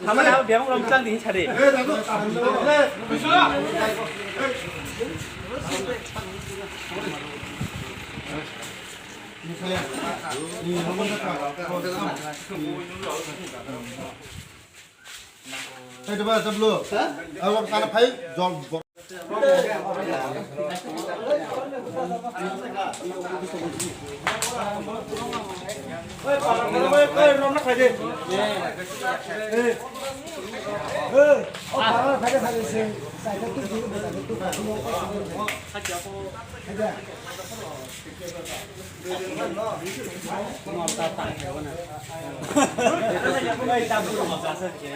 ทำมาแล้วเดี๋ยวเราจ้างดีชาดิให้ดูว่าจำเลือกเอาลงการให้ยอมเฮ้ยร้อนนักใครดิเอาใครจะใส่ใส่ตุ๊กตุ๊กใส่ตุ๊กตุ๊กข้าเจ้าข้าเจ้างอมตาตายแล้วนะไม่ตามผู้หมอซาเซ่เจ๊